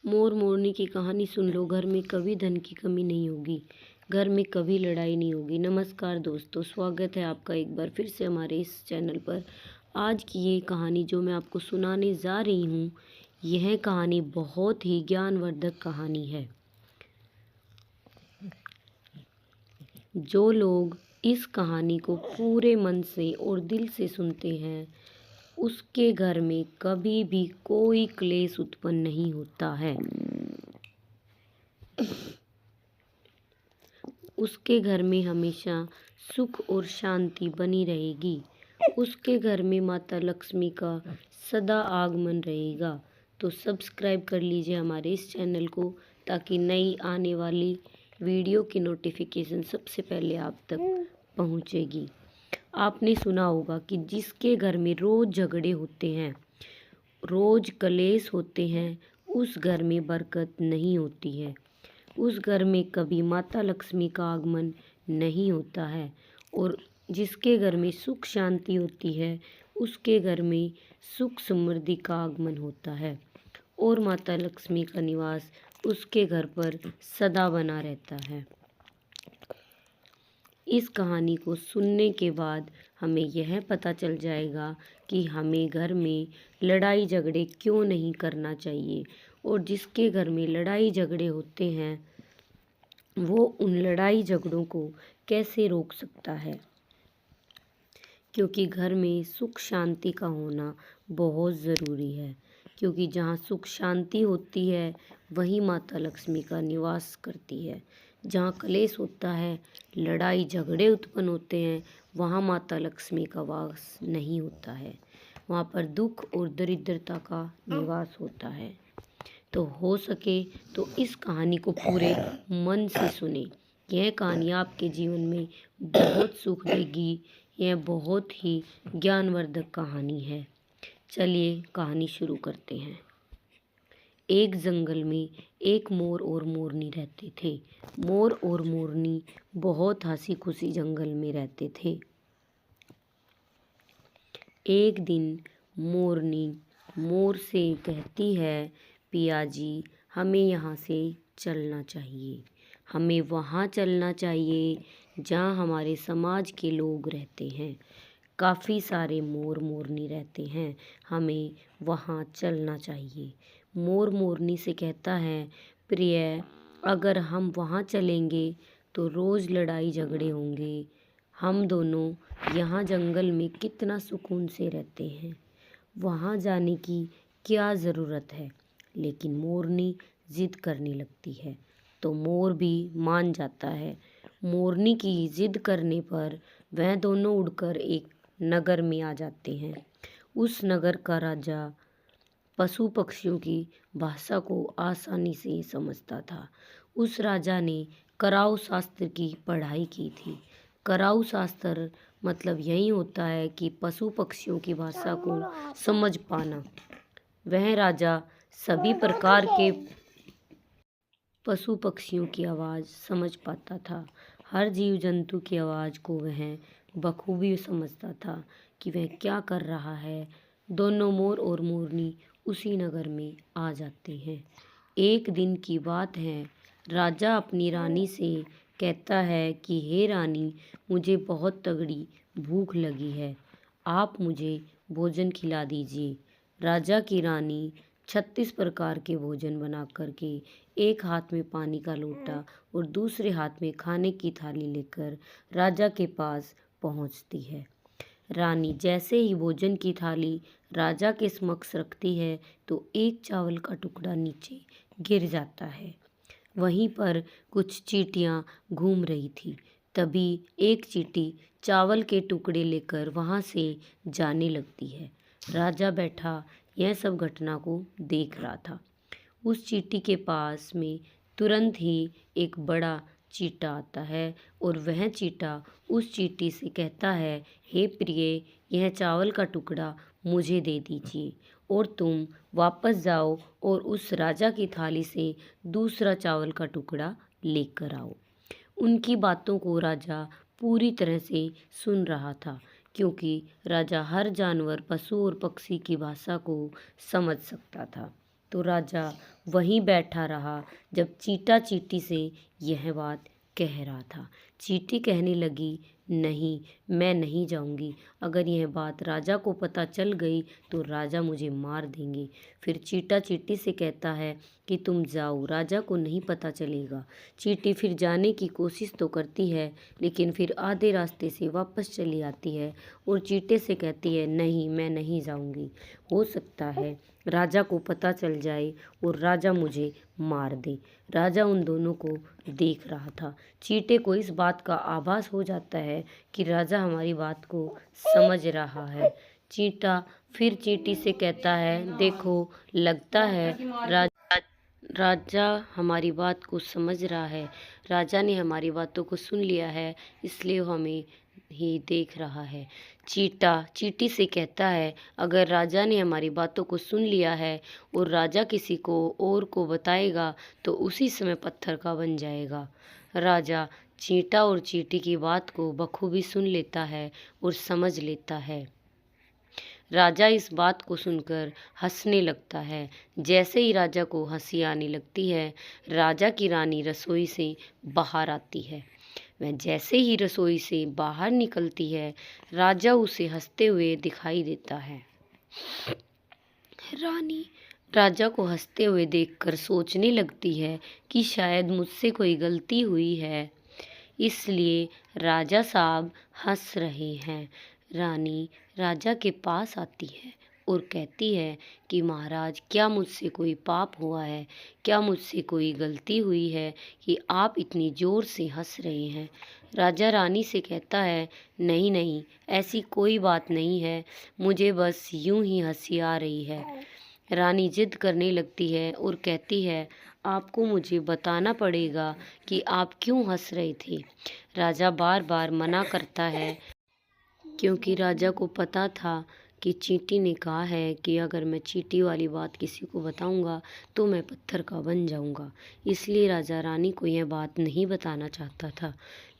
मोर मोरनी की कहानी सुन लो, घर में कभी धन की कमी नहीं होगी, घर में कभी लड़ाई नहीं होगी। नमस्कार दोस्तों, स्वागत है आपका एक बार फिर से हमारे इस चैनल पर। आज की ये कहानी जो मैं आपको सुनाने जा रही हूँ, यह कहानी बहुत ही ज्ञानवर्धक कहानी है। जो लोग इस कहानी को पूरे मन से और दिल से सुनते हैं, उसके घर में कभी भी कोई क्लेश उत्पन्न नहीं होता है। उसके घर में हमेशा सुख और शांति बनी रहेगी। उसके घर में माता लक्ष्मी का सदा आगमन रहेगा। तो सब्सक्राइब कर लीजिए हमारे इस चैनल को, ताकि नई आने वाली वीडियो की नोटिफिकेशन सबसे पहले आप तक पहुंचेगी। आपने सुना होगा कि जिसके घर में रोज़ झगड़े होते हैं, रोज़ कलेश होते हैं, उस घर में बरकत नहीं होती है। उस घर में कभी माता लक्ष्मी का आगमन नहीं होता है। और जिसके घर में सुख शांति होती है, उसके घर में सुख समृद्धि का आगमन होता है और माता लक्ष्मी का निवास उसके घर पर सदा बना रहता है। इस कहानी को सुनने के बाद हमें यह पता चल जाएगा कि हमें घर में लड़ाई झगड़े क्यों नहीं करना चाहिए, और जिसके घर में लड़ाई झगड़े होते हैं, वो उन लड़ाई झगड़ों को कैसे रोक सकता है। क्योंकि घर में सुख शांति का होना बहुत ज़रूरी है। क्योंकि जहाँ सुख शांति होती है, वहीं माता लक्ष्मी का निवास करती है। जहाँ कलेश होता है, लड़ाई झगड़े उत्पन्न होते हैं, वहाँ माता लक्ष्मी का वास नहीं होता है। वहाँ पर दुख और दरिद्रता का निवास होता है। तो हो सके तो इस कहानी को पूरे मन से सुने। यह कहानी आपके जीवन में बहुत सुख देगी। यह बहुत ही ज्ञानवर्धक कहानी है। चलिए कहानी शुरू करते हैं। एक जंगल में एक मोर और मोरनी रहते थे। मोर और मोरनी बहुत हंसी खुशी जंगल में रहते थे। एक दिन मोरनी मोर से कहती है, पिया जी, हमें यहाँ से चलना चाहिए। हमें वहाँ चलना चाहिए जहाँ हमारे समाज के लोग रहते हैं। काफ़ी सारे मोर मोरनी रहते हैं, हमें वहाँ चलना चाहिए। मोर मोरनी से कहता है, प्रिय, अगर हम वहाँ चलेंगे तो रोज़ लड़ाई झगड़े होंगे। हम दोनों यहाँ जंगल में कितना सुकून से रहते हैं, वहाँ जाने की क्या ज़रूरत है। लेकिन मोरनी जिद करने लगती है, तो मोर भी मान जाता है। मोरनी की जिद करने पर वह दोनों उड़कर एक नगर में आ जाते हैं। उस नगर का राजा पशु पक्षियों की भाषा को आसानी से समझता था। उस राजा ने कराऊ शास्त्र की पढ़ाई की थी। कराऊ शास्त्र मतलब यही होता है कि पशु पक्षियों की भाषा को समझ पाना। वह राजा सभी प्रकार के पशु पक्षियों की आवाज़ समझ पाता था। हर जीव जंतु की आवाज़ को वह बखूबी समझता था कि वह क्या कर रहा है। दोनों मोर और मोरनी उसी नगर में आ जाते हैं। एक दिन की बात है, राजा अपनी रानी से कहता है कि हे रानी, मुझे बहुत तगड़ी भूख लगी है, आप मुझे भोजन खिला दीजिए। राजा की रानी 36 प्रकार के भोजन बना करके एक हाथ में पानी का लोटा और दूसरे हाथ में खाने की थाली लेकर राजा के पास पहुंचती है। रानी जैसे ही भोजन की थाली राजा के समक्ष रखती है, तो एक चावल का टुकड़ा नीचे गिर जाता है। वहीं पर कुछ चींटियां घूम रही थी। तभी एक चींटी चावल के टुकड़े लेकर वहां से जाने लगती है। राजा बैठा यह सब घटना को देख रहा था। उस चींटी के पास में तुरंत ही एक बड़ा चींटा आता है और वह चींटा उस चींटी से कहता है, हे प्रिय, यह चावल का टुकड़ा मुझे दे दीजिए और तुम वापस जाओ और उस राजा की थाली से दूसरा चावल का टुकड़ा लेकर आओ। उनकी बातों को राजा पूरी तरह से सुन रहा था, क्योंकि राजा हर जानवर, पशु और पक्षी की भाषा को समझ सकता था। तो राजा वहीं बैठा रहा जब चींटा चींटी से यह बात कह रहा था। चींटी कहने लगी, नहीं, मैं नहीं जाऊंगी। अगर यह बात राजा को पता चल गई तो राजा मुझे मार देंगे। फिर चींटा चींटी से कहता है कि तुम जाओ, राजा को नहीं पता चलेगा। चींटी फिर जाने की कोशिश तो करती है, लेकिन फिर आधे रास्ते से वापस चली आती है और चींटे से कहती है, नहीं, मैं नहीं जाऊंगी। हो सकता है राजा को पता चल जाए और राजा मुझे मार दे। राजा उन दोनों को देख रहा था। चींटे को इस बात का आभास हो जाता है कि राजा हमारी बात को समझ रहा है। चींटा फिर चींटी से कहता है, देखो, लगता है राजा हमारी बात को समझ रहा है। राजा ने हमारी बातों को सुन लिया है, इसलिए वो हमें ही देख रहा है। चींटा चींटी से कहता है, अगर राजा ने हमारी बातों को सुन लिया है और राजा किसी को और को बताएगा तो उसी समय पत्थर का बन जाएगा। राजा चींटा और चींटी की बात को बखूबी सुन लेता है और समझ लेता है। राजा इस बात को सुनकर हंसने लगता है। जैसे ही राजा को हंसी आने लगती है, राजा की रानी रसोई से बाहर आती है। वह जैसे ही रसोई से बाहर निकलती है, राजा उसे हंसते हुए दिखाई देता है। रानी राजा को हंसते हुए देखकर सोचने लगती है कि शायद मुझसे कोई गलती हुई है, इसलिए राजा साहब हंस रहे हैं। रानी राजा के पास आती है और कहती है कि महाराज, क्या मुझसे कोई पाप हुआ है? क्या मुझसे कोई गलती हुई है कि आप इतनी ज़ोर से हंस रहे हैं? राजा रानी से कहता है, नहीं नहीं, ऐसी कोई बात नहीं है, मुझे बस यूं ही हंसी आ रही है। रानी जिद करने लगती है और कहती है, आपको मुझे बताना पड़ेगा कि आप क्यों हंस रहे थे। राजा बार बार मना करता है, क्योंकि राजा को पता था कि चींटी ने कहा है कि अगर मैं चींटी वाली बात किसी को बताऊंगा तो मैं पत्थर का बन जाऊंगा। इसलिए राजा रानी को यह बात नहीं बताना चाहता था,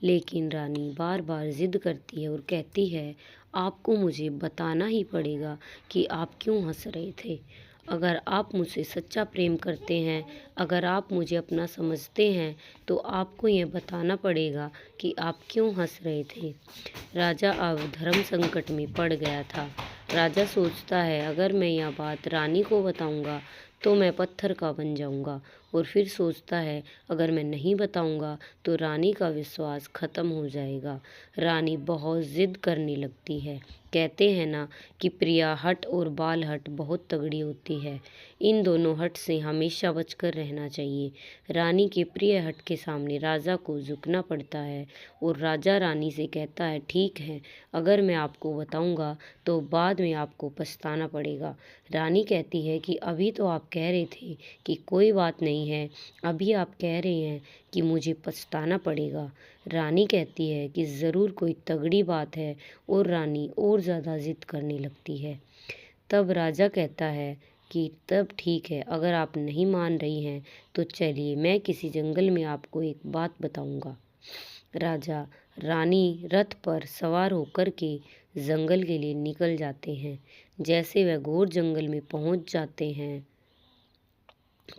लेकिन रानी बार बार जिद करती है और कहती है, आपको मुझे बताना ही पड़ेगा कि आप क्यों हंस रहे थे। अगर आप मुझसे सच्चा प्रेम करते हैं, अगर आप मुझे अपना समझते हैं, तो आपको यह बताना पड़ेगा कि आप क्यों हंस रहे थे। राजा अब धर्म संकट में पड़ गया था। राजा सोचता है, अगर मैं यह बात रानी को बताऊंगा तो मैं पत्थर का बन जाऊंगा, और फिर सोचता है, अगर मैं नहीं बताऊंगा तो रानी का विश्वास खत्म हो जाएगा। रानी बहुत जिद करने लगती है। कहते हैं ना कि प्रिया हट और बाल हट बहुत तगड़ी होती है। इन दोनों हट से हमेशा बचकर रहना चाहिए। रानी के प्रिय हट के सामने राजा को झुकना पड़ता है और राजा रानी से कहता है, ठीक है, अगर मैं आपको बताऊंगा तो बाद में आपको पछताना पड़ेगा। रानी कहती है कि अभी तो आप कह रहे थे कि कोई बात नहीं है, अभी आप कह रहे हैं कि मुझे पछताना पड़ेगा। रानी कहती है कि ज़रूर कोई तगड़ी बात है, और रानी और ज़्यादा जिद करने लगती है। तब राजा कहता है कि तब ठीक है, अगर आप नहीं मान रही हैं तो चलिए, मैं किसी जंगल में आपको एक बात बताऊंगा। राजा रानी रथ पर सवार होकर के जंगल के लिए निकल जाते हैं। जैसे वह घोर जंगल में पहुंच जाते हैं,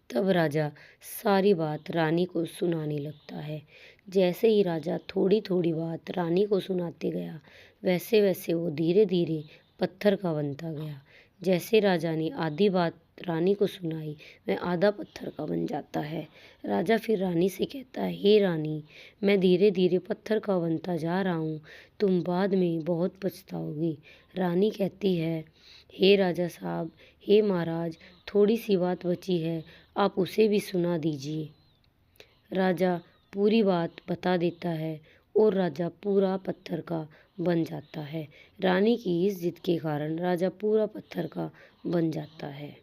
तब राजा सारी बात रानी को सुनाने लगता है। जैसे ही राजा थोड़ी थोड़ी बात रानी को सुनाते गया, वैसे वैसे वो धीरे धीरे पत्थर का बनता गया। जैसे राजा ने आधी बात रानी को सुनाई, वह आधा पत्थर का बन जाता है। राजा फिर रानी से कहता है, हे रानी, मैं धीरे धीरे पत्थर का बनता जा रहा हूँ, तुम बाद में बहुत पछताओगी। रानी कहती है, हे राजा साहब, हे महाराज, थोड़ी सी बात बची है, आप उसे भी सुना दीजिए। राजा पूरी बात बता देता है और राजा पूरा पत्थर का बन जाता है। रानी की इस जिद के कारण राजा पूरा पत्थर का बन जाता है।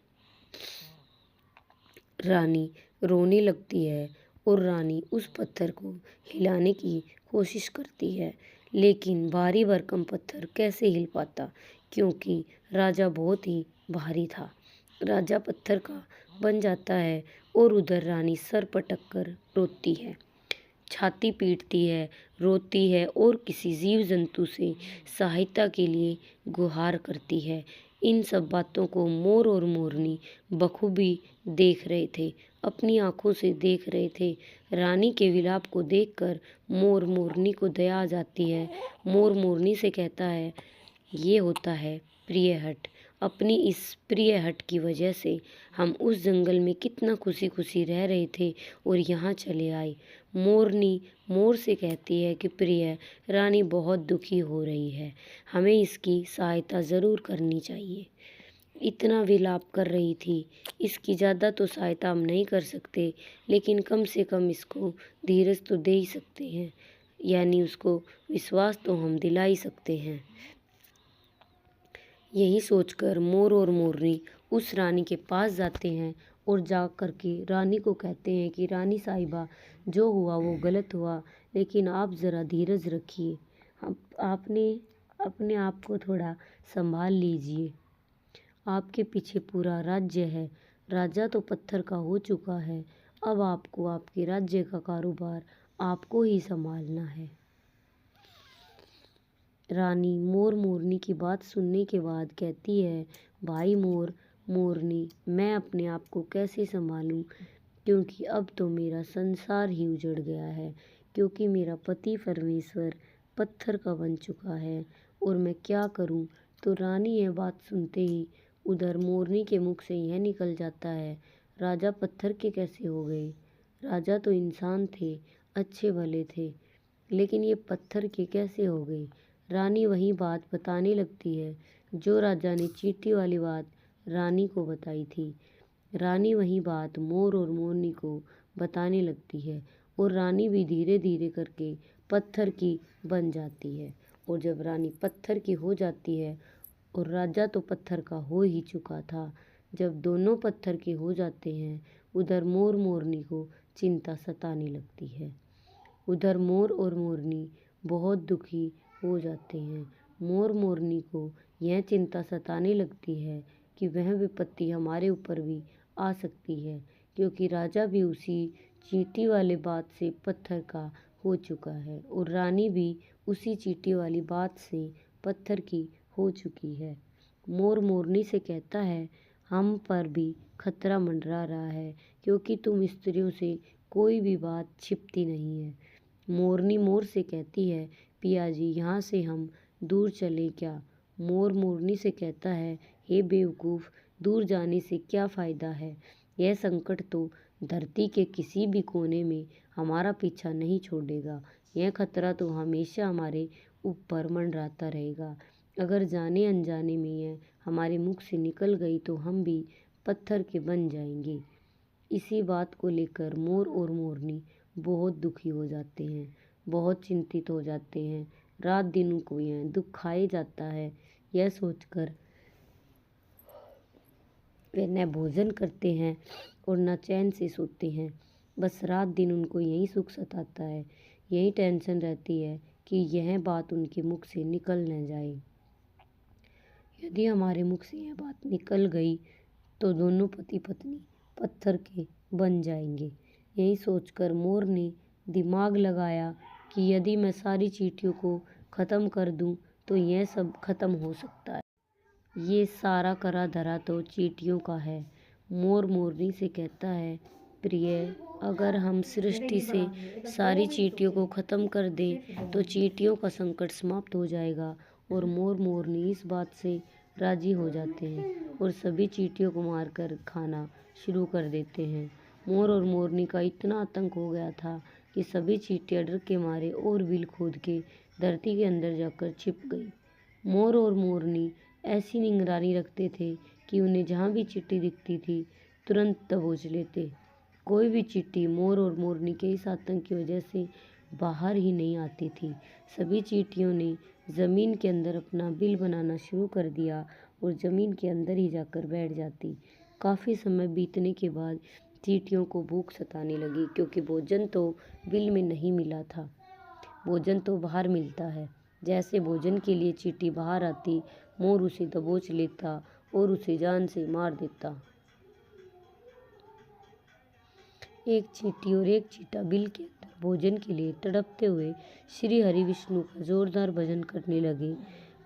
रानी रोने लगती है और रानी उस पत्थर को हिलाने की कोशिश करती है, लेकिन भारी भरकम पत्थर कैसे हिल पाता, क्योंकि राजा बहुत ही भारी था। राजा पत्थर का बन जाता है और उधर रानी सर पटक कर रोती है, छाती पीटती है, रोती है और किसी जीव जंतु से सहायता के लिए गुहार करती है। इन सब बातों को मोर और मोरनी बखूबी देख रहे थे, अपनी आंखों से देख रहे थे। रानी के विलाप को देखकर मोर मोरनी को दया आ जाती है। मोर मोरनी से कहता है, ये होता है प्रिय हट। अपनी इस प्रिय हट की वजह से हम उस जंगल में कितना खुशी खुशी रह रहे थे और यहाँ चले आए। मोरनी मोर से कहती है कि प्रिय, रानी बहुत दुखी हो रही है, हमें इसकी सहायता ज़रूर करनी चाहिए। इतना विलाप कर रही थी, इसकी ज़्यादा तो सहायता हम नहीं कर सकते, लेकिन कम से कम इसको धीरज तो दे ही सकते हैं, यानी उसको विश्वास तो हम दिला ही सकते हैं। यही सोचकर मोर और मोरनी उस रानी के पास जाते हैं और जा कर के रानी को कहते हैं कि रानी साहिबा, जो हुआ वो गलत हुआ, लेकिन आप ज़रा धीरज रखिए, आपने अपने आप को थोड़ा संभाल लीजिए। आपके पीछे पूरा राज्य है, राजा तो पत्थर का हो चुका है, अब आपको आपके राज्य का कारोबार आपको ही संभालना है। रानी मोर मोरनी की बात सुनने के बाद कहती है, भाई मोर मोरनी, मैं अपने आप को कैसे संभालूं, क्योंकि अब तो मेरा संसार ही उजड़ गया है, क्योंकि मेरा पति परमेश्वर पत्थर का बन चुका है और मैं क्या करूं। तो रानी यह बात सुनते ही उधर मोरनी के मुख से यह निकल जाता है, राजा पत्थर के कैसे हो गए? राजा तो इंसान थे, अच्छे भले थे, लेकिन ये पत्थर के कैसे हो गए? रानी वही बात बताने लगती है जो राजा ने चींटी वाली बात रानी को बताई थी। रानी वही बात मोर और मोरनी को बताने लगती है और रानी भी धीरे धीरे करके पत्थर की बन जाती है। और जब रानी पत्थर की हो जाती है और राजा तो पत्थर का हो ही चुका था, जब दोनों पत्थर के हो जाते हैं, उधर मोर मोरनी को चिंता सताने लगती है। उधर मोर और मोरनी बहुत दुखी हो जाते हैं। मोर मोरनी को यह चिंता सताने लगती है कि वह विपत्ति हमारे ऊपर भी आ सकती है, क्योंकि राजा भी उसी चींटी वाले बात से पत्थर का हो चुका है और रानी भी उसी चींटी वाली बात से पत्थर की हो चुकी है। मोर मोरनी से कहता है, हम पर भी खतरा मंडरा रहा है, क्योंकि तुम स्त्रियों से कोई भी बात छिपती नहीं है। मोरनी मोर से कहती है, पिया जी, यहाँ से हम दूर चले क्या? मोर मोरनी से कहता है, हे बेवकूफ़, दूर जाने से क्या फ़ायदा है? यह संकट तो धरती के किसी भी कोने में हमारा पीछा नहीं छोड़ेगा। यह खतरा तो हमेशा हमारे ऊपर मंडराता रहेगा। अगर जाने अनजाने में यह हमारे मुख से निकल गई तो हम भी पत्थर के बन जाएंगे। इसी बात को लेकर मोर और मोरनी बहुत दुखी हो जाते हैं, बहुत चिंतित हो जाते हैं। रात दिन उनको यह दुख खाए जाता है। यह सोचकर वे न भोजन करते हैं और न चैन से सोते हैं। बस रात दिन उनको यही सुख सताता है, यही टेंशन रहती है कि यह बात उनके मुख से निकल न जाए। यदि हमारे मुख से यह बात निकल गई तो दोनों पति पत्नी पत्थर के बन जाएंगे। यही सोचकर मोर ने दिमाग लगाया कि यदि मैं सारी चींटियों को ख़त्म कर दूं तो यह सब ख़त्म हो सकता है। ये सारा करा धरा तो चींटियों का है। मोर मोरनी से कहता है, प्रिय, अगर हम सृष्टि से सारी चींटियों को ख़त्म कर दें तो चींटियों का संकट समाप्त हो जाएगा। और मोर मोरनी इस बात से राजी हो जाते हैं और सभी चींटियों को मारकर खाना शुरू कर देते हैं। मोर और मोरनी का इतना आतंक हो गया था कि सभी चींटियां डर के मारे और बिल खोद के धरती के अंदर जाकर छिप गई। मोर और मोरनी ऐसी निगरानी रखते थे कि उन्हें जहाँ भी चींटी दिखती थी तुरंत दबोच लेते। कोई भी चींटी मोर और मोरनी के इस आतंक की वजह से बाहर ही नहीं आती थी। सभी चींटियों ने ज़मीन के अंदर अपना बिल बनाना शुरू कर दिया और ज़मीन के अंदर ही जाकर बैठ जाती। काफ़ी समय बीतने के बाद चींटियों को भूख सताने लगी, क्योंकि भोजन तो बिल में नहीं मिला था, भोजन तो बाहर मिलता है। जैसे भोजन के लिए चींटी बाहर आती, मोर उसे दबोच लेता और उसे जान से मार देता। एक चींटी और एक चींटा बिल के अंदर भोजन के लिए तड़पते हुए श्री हरि विष्णु का जोरदार भजन करने लगे।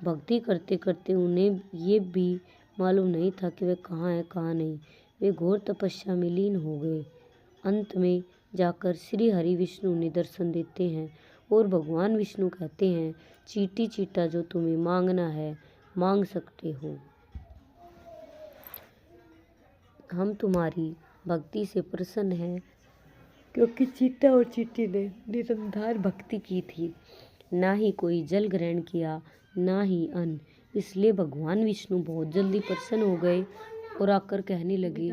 भक्ति करते करते उन्हें ये भी मालूम नहीं था कि वे कहाँ हैं कहाँ नहीं। वे घोर तपस्या में लीन हो गए। अंत में जाकर श्री हरि विष्णु ने दर्शन देते हैं और भगवान विष्णु कहते हैं, चींटी चीटा जो तुम्हें मांगना है मांग सकते हो। हम तुम्हारी भक्ति से प्रसन्न हैं, क्योंकि चीटा और चींटी ने निरंतर भक्ति की थी, ना ही कोई जल ग्रहण किया ना ही अन्न। इसलिए भगवान विष्णु बहुत जल्दी प्रसन्न हो गए और आकर कहने लगे,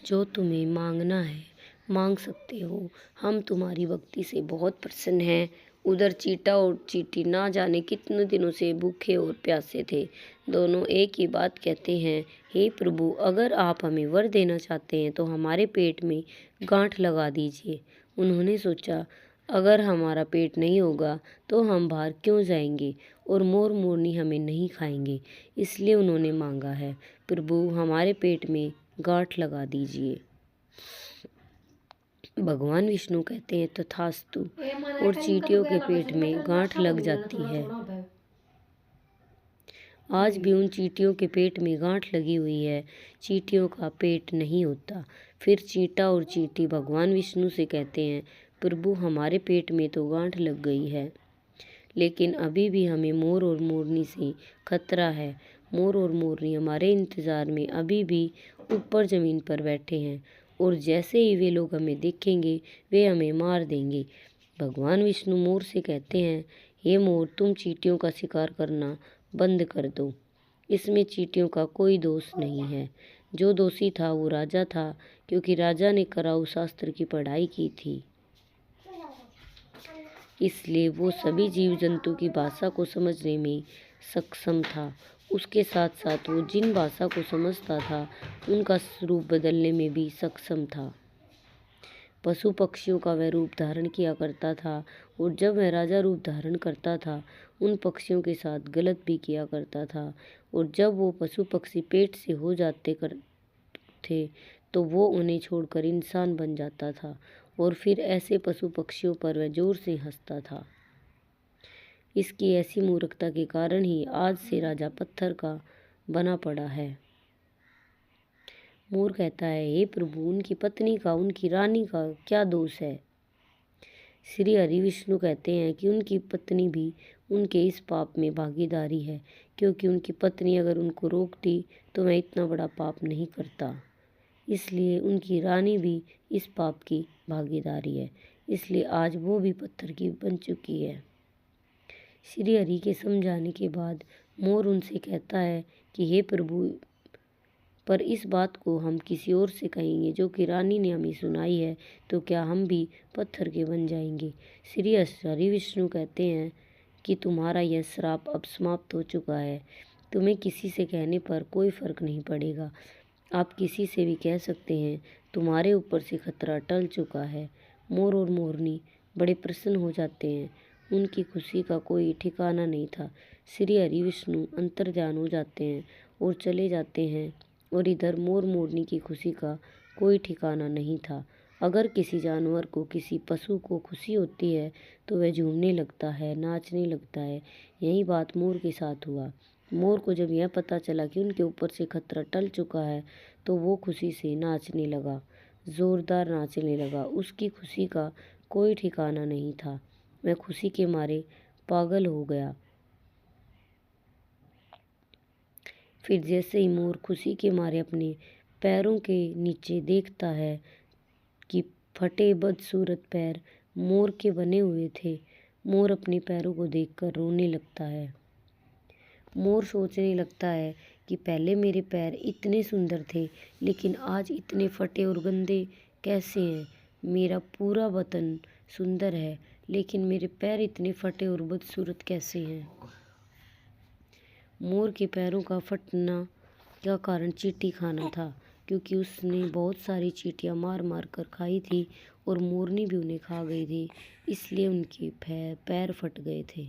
जो तुम्हें मांगना है मांग सकते हो, हम तुम्हारी भक्ति से बहुत प्रसन्न हैं। उधर चीटा और चींटी ना जाने कितने दिनों से भूखे और प्यासे थे। दोनों एक ही बात कहते हैं, हे प्रभु, अगर आप हमें वर देना चाहते हैं तो हमारे पेट में गांठ लगा दीजिए। उन्होंने सोचा, अगर हमारा पेट नहीं होगा तो हम बाहर क्यों जाएंगे और मोर मोरनी हमें नहीं खाएंगे। इसलिए उन्होंने मांगा है, प्रभु हमारे पेट में गांठ लगा दीजिए। भगवान विष्णु कहते हैं, तथास्तु, और चींटियों के पेट में गांठ लग जाती है। आज भी उन चींटियों के पेट में गांठ लगी हुई है, चींटियों का पेट नहीं होता। फिर चींटा और चींटी भगवान विष्णु से कहते हैं, प्रभु हमारे पेट में तो गांठ लग गई है, लेकिन अभी भी हमें मोर और मोरनी से खतरा है। मोर और मोरनी हमारे इंतज़ार में अभी भी ऊपर ज़मीन पर बैठे हैं और जैसे ही वे लोग हमें देखेंगे वे हमें मार देंगे। भगवान विष्णु मोर से कहते हैं, हे मोर, तुम चींटियों का शिकार करना बंद कर दो। इसमें चींटियों का कोई दोष नहीं है। जो दोषी था वो राजा था, क्योंकि राजा ने कराऊ शास्त्र की पढ़ाई की थी, इसलिए वो सभी जीव जंतु की भाषा को समझने में सक्षम था। उसके साथ साथ वो जिन भाषा को समझता था उनका रूप बदलने में भी सक्षम था। पशु पक्षियों का वह रूप धारण किया करता था, और जब वह राजा रूप धारण करता था उन पक्षियों के साथ गलत भी किया करता था। और जब वो पशु पक्षी पेट से हो जाते थे तो वो उन्हें छोड़कर इंसान बन जाता था, और फिर ऐसे पशु पक्षियों पर वह जोर से हंसता था। इसकी ऐसी मूर्खता के कारण ही आज से राजा पत्थर का बना पड़ा है। मोर कहता है, हे प्रभु, उनकी पत्नी का, उनकी रानी का क्या दोष है। श्री हरि विष्णु कहते हैं कि उनकी पत्नी भी उनके इस पाप में भागीदारी है, क्योंकि उनकी पत्नी अगर उनको रोकती तो वह इतना बड़ा पाप नहीं करता। इसलिए उनकी रानी भी इस पाप की भागीदारी है, इसलिए आज वो भी पत्थर की बन चुकी है। श्री हरि के समझाने के बाद मोर उनसे कहता है कि हे प्रभु, पर इस बात को हम किसी और से कहेंगे जो कि रानी ने हमें सुनाई है, तो क्या हम भी पत्थर के बन जाएंगे। श्री हरि विष्णु कहते हैं कि तुम्हारा यह श्राप अब समाप्त हो चुका है। तुम्हें किसी से कहने पर कोई फर्क नहीं पड़ेगा। आप किसी से भी कह सकते हैं, तुम्हारे ऊपर से खतरा टल चुका है। मोर और मोरनी बड़े प्रसन्न हो जाते हैं। उनकी खुशी का कोई ठिकाना नहीं था। श्री हरि विष्णु अंतर्ध्यान हो जाते हैं और चले जाते हैं, और इधर मोर मोरनी की खुशी का कोई ठिकाना नहीं था। अगर किसी जानवर को, किसी पशु को खुशी होती है तो वह झूमने लगता है, नाचने लगता है। यही बात मोर के साथ हुआ। मोर को जब यह पता चला कि उनके ऊपर से खतरा टल चुका है तो वो खुशी से नाचने लगा, ज़ोरदार नाचने लगा। उसकी खुशी का कोई ठिकाना नहीं था। वह खुशी के मारे पागल हो गया। फिर जैसे ही मोर खुशी के मारे अपने पैरों के नीचे देखता है कि फटे बदसूरत पैर मोर के बने हुए थे, मोर अपने पैरों को देखकर रोने लगता है। मोर सोचने लगता है कि पहले मेरे पैर इतने सुंदर थे, लेकिन आज इतने फटे और गंदे कैसे हैं। मेरा पूरा बदन सुंदर है, लेकिन मेरे पैर इतने फटे और बदसूरत कैसे हैं। मोर के पैरों का फटना का कारण चींटी खाना था, क्योंकि उसने बहुत सारी चींटियां मार मार कर खाई थी और मोरनी भी उन्हें खा गई थी, इसलिए उनके पैर फट गए थे।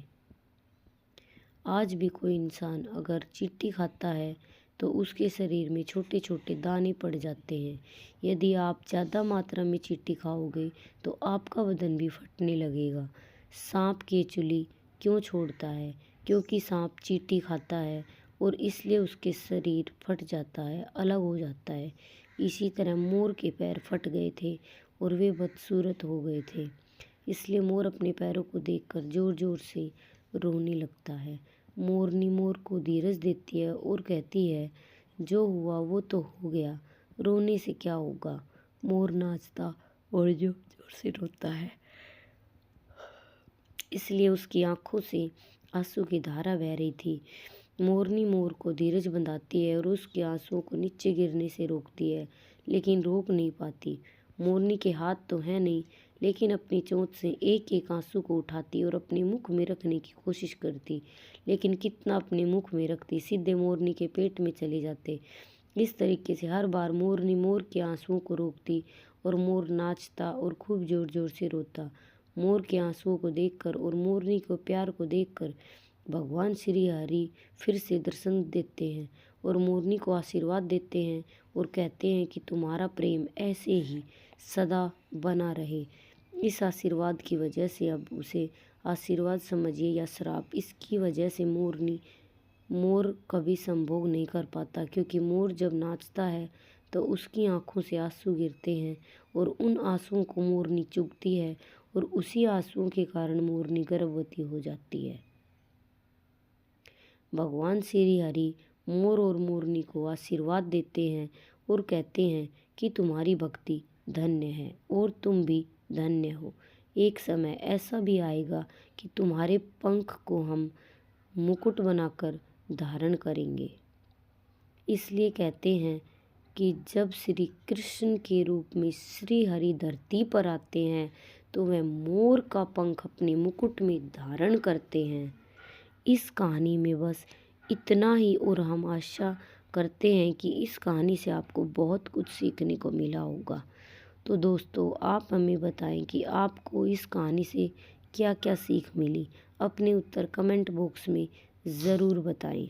आज भी कोई इंसान अगर चींटी खाता है तो उसके शरीर में छोटे छोटे दाने पड़ जाते हैं। यदि आप ज़्यादा मात्रा में चींटी खाओगे तो आपका बदन भी फटने लगेगा। सांप की चुली क्यों छोड़ता है? क्योंकि सांप चींटी खाता है और इसलिए उसके शरीर फट जाता है, अलग हो जाता है। इसी तरह मोर के पैर फट गए थे और वे बदसूरत हो गए थे। इसलिए मोर अपने पैरों को देखकर जोर जोर से रोने लगता है। मोरनी मोर को धीरज देती है और कहती है, जो हुआ वो तो हो गया, रोने से क्या होगा। मोर नाचता और जोर जोर से रोता है, इसलिए उसकी आंखों से आंसू की धारा बह रही थी। मोरनी मोर को धीरज बंधाती है और उसके आंसुओं को नीचे गिरने से रोकती है, लेकिन रोक नहीं पाती। मोरनी के हाथ तो है नहीं, लेकिन अपनी चोंच से एक एक आंसू को उठाती और अपने मुख में रखने की कोशिश करती, लेकिन कितना अपने मुख में रखती, सीधे मोरनी के पेट में चले जाते। इस तरीके से हर बार मोरनी मोर के आंसुओं को रोकती और मोर नाचता और खूब जोर जोर से रोता। मोर के आंसुओं को देखकर और मोरनी को प्यार को देखकर भगवान श्री हरि फिर से दर्शन देते हैं और मोरनी को आशीर्वाद देते हैं और कहते हैं कि तुम्हारा प्रेम ऐसे ही सदा बना रहे। इस आशीर्वाद की वजह से, अब उसे आशीर्वाद समझिए या श्राप, इसकी वजह से मोर कभी संभोग नहीं कर पाता, क्योंकि मोर जब नाचता है तो उसकी आंखों से आंसू गिरते हैं और उन आंसुओं को मोरनी चुगती है और उसी आंसुओं के कारण मोरनी गर्भवती हो जाती है। भगवान श्री हरि मोर और मोरनी को आशीर्वाद देते हैं और कहते हैं कि तुम्हारी भक्ति धन्य है और तुम भी धन्य हो। एक समय ऐसा भी आएगा कि तुम्हारे पंख को हम मुकुट बनाकर धारण करेंगे। इसलिए कहते हैं कि जब श्री कृष्ण के रूप में श्री हरि धरती पर आते हैं तो वह मोर का पंख अपने मुकुट में धारण करते हैं। इस कहानी में बस इतना ही, और हम आशा करते हैं कि इस कहानी से आपको बहुत कुछ सीखने को मिला होगा। तो दोस्तों, आप हमें बताएं कि आपको इस कहानी से क्या क्या सीख मिली। अपने उत्तर कमेंट बॉक्स में ज़रूर बताएं।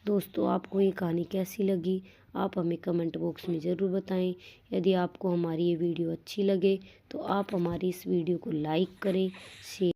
दोस्तों, आपको ये कहानी कैसी लगी आप हमें कमेंट बॉक्स में ज़रूर बताएं। यदि आपको हमारी ये वीडियो अच्छी लगे तो आप हमारी इस वीडियो को लाइक करें, शेयर